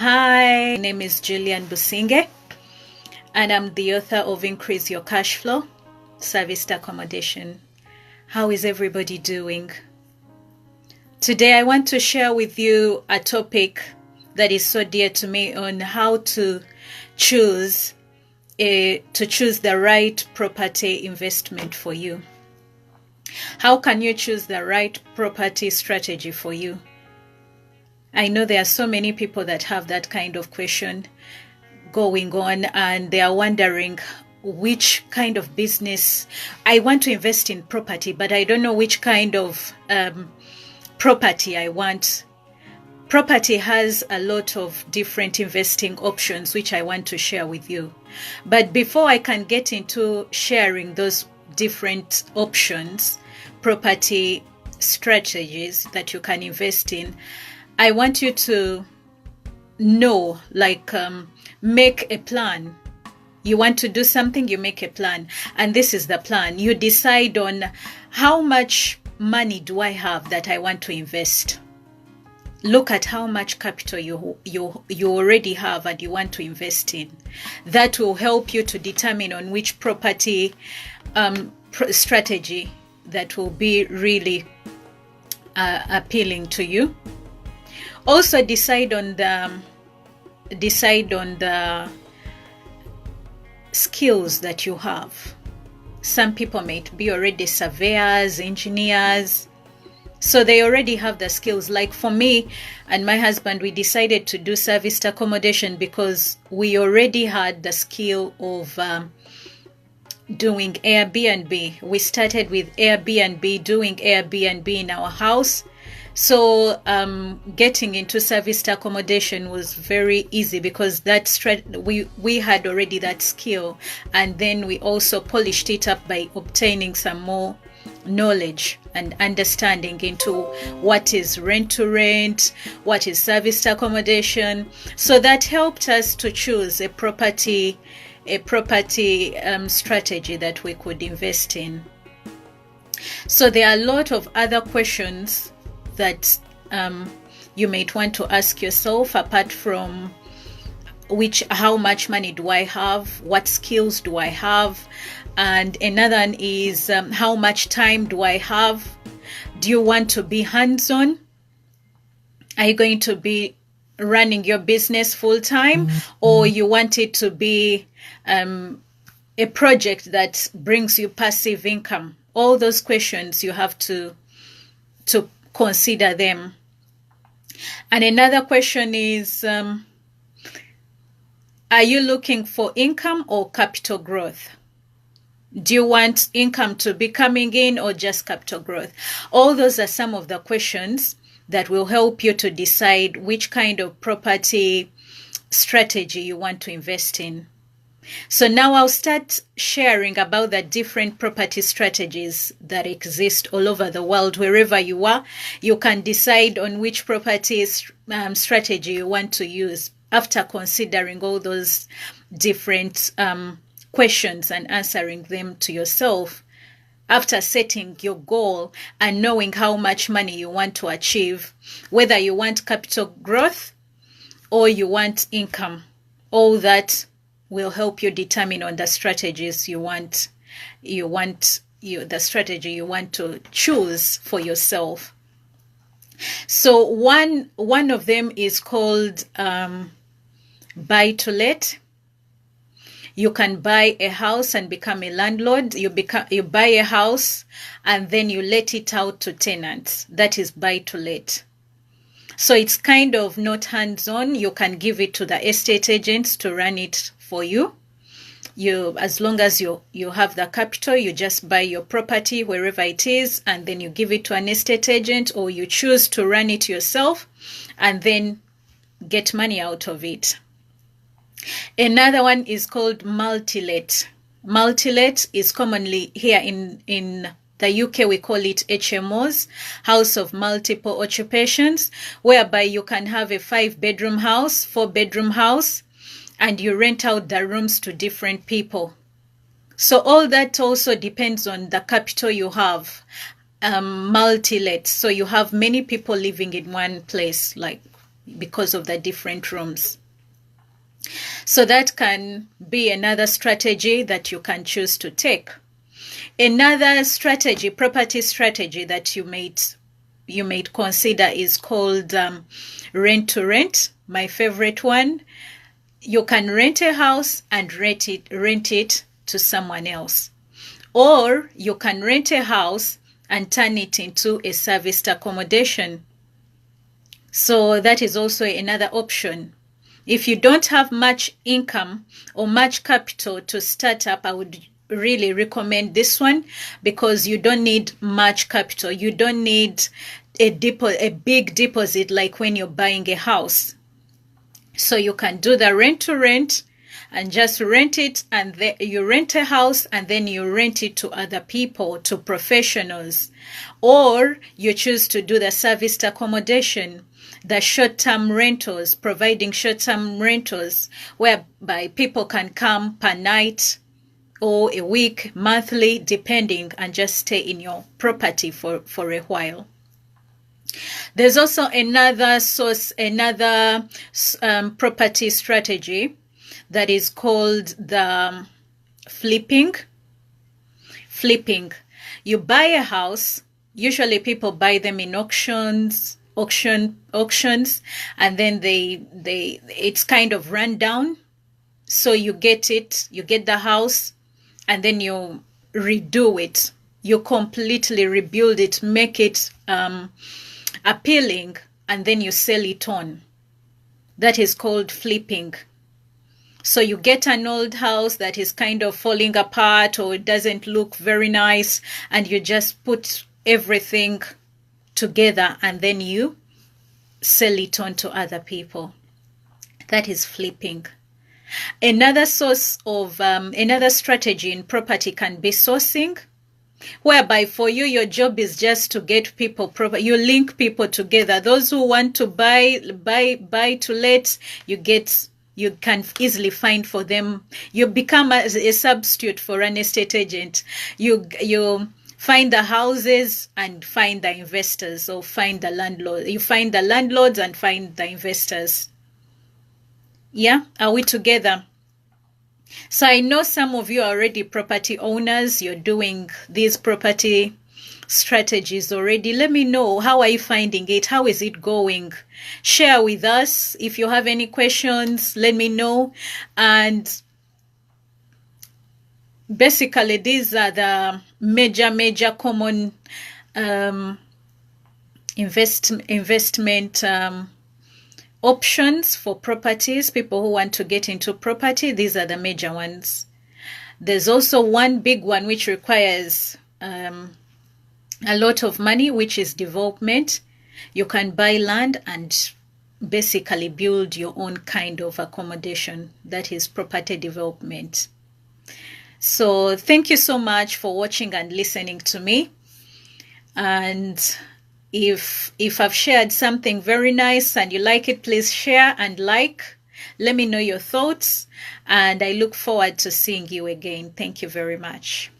Hi, my name is Julian Businge, and I'm the author of Increase Your Cash Flow, Serviced Accommodation. How is everybody doing? Today I want to share with you a topic that is so dear to me on how to choose the right property investment for you. How can you choose the right property strategy for you? I know there are so many people that have that kind of question going on, and they are wondering which kind of business. I want to invest in property, but I don't know which kind of property I want. Property has a lot of different investing options, which I want to share with you. But before I can get into sharing those different options, property strategies that you can invest in, I want you to know, make a plan. You want to do something, you make a plan. And this is the plan. You decide on how much money do I have that I want to invest. Look at how much capital you already have and you want to invest in. That will help you to determine on which property strategy that will be really appealing to you. Also decide on the skills that you have. Some people might be already surveyors, engineers, so they already have the skills. Like for me and my husband, we decided to do serviced accommodation because we already had the skill of doing Airbnb. We started with Airbnb, doing Airbnb in our house. So getting into serviced accommodation was very easy because we had already that skill, and then we also polished it up by obtaining some more knowledge and understanding into what is rent to rent, what is serviced accommodation. So that helped us to choose a property strategy that we could invest in. So there are a lot of other questions that you might want to ask yourself, apart from how much money do I have, what skills do I have, and another one is how much time do I have. Do you want to be hands-on? Are you going to be running your business full-time, or you want it to be a project that brings you passive income? All those questions, you have to consider them. And another question is, are you looking for income or capital growth? Do you want income to be coming in or just capital growth? All those are some of the questions that will help you to decide which kind of property strategy you want to invest in. So now I'll start sharing about the different property strategies that exist all over the world. Wherever you are, you can decide on which property strategy you want to use after considering all those different questions and answering them to yourself. After setting your goal and knowing how much money you want to achieve, whether you want capital growth or you want income, all that will help you determine on the strategies the strategy you want to choose for yourself. So one of them is called buy to let. You can buy a house and become a landlord. You buy a house and then you let it out to tenants. That is buy to let. So it's kind of not hands-on. You can give it to the estate agents to run it for you. As long as you have the capital, you just buy your property wherever it is, and then you give it to an estate agent, or you choose to run it yourself and then get money out of it. Another one is called multi-let. Multi-let is commonly here in the UK, we call it HMOs, House of Multiple Occupations, whereby you can have a 5-bedroom house, 4-bedroom house, and you rent out the rooms to different people. So all that also depends on the capital you have. Multi-let, so you have many people living in one place, like because of the different rooms. So that can be another strategy that you can choose to take. Another strategy, property strategy that you may consider is called rent to rent. My favorite one. You can rent a house and rent it to someone else. Or you can rent a house and turn it into a serviced accommodation. So that is also another option. If you don't have much income or much capital to start up, I would really recommend this one because you don't need much capital. You don't need a big deposit like when you're buying a house. So you can do the rent to rent and just rent it, and then you rent a house and then you rent it to other people, to professionals. Or you choose to do the serviced accommodation, the short-term rentals, providing short-term rentals whereby people can come per night or a week, monthly, depending, and just stay in your property for a while. There's also another property strategy that is called the flipping. Flipping. You buy a house. Usually people buy them in auctions, and then it's kind of run down. So you get the house, and then you redo it. You completely rebuild it, make it appealing, and then you sell it on. That is called flipping. So you get an old house that is kind of falling apart or it doesn't look very nice, and you just put everything together and then you sell it on to other people. That is flipping. Another strategy in property can be sourcing, whereby for you, your job is just to get people you link people together. Those who want to buy to let, you can easily find for them. You become a substitute for an estate agent. You find the houses and find the investors, or find the landlord. You find the landlords and find the investors. Yeah, are we together? So I know some of you are already property owners. You're doing these property strategies already. Let me know, how are you finding it? How is it going? Share with us. If you have any questions, let me know. And basically, these are the major common investment options for properties. People who want to get into property, these are the major ones. There's also one big one which requires a lot of money, which is development. You can buy land and basically build your own kind of accommodation. That is property development. So thank you so much for watching and listening to me. And if I've shared something very nice and you like it, please share and like. Let me know your thoughts, and I look forward to seeing you again. Thank you very much.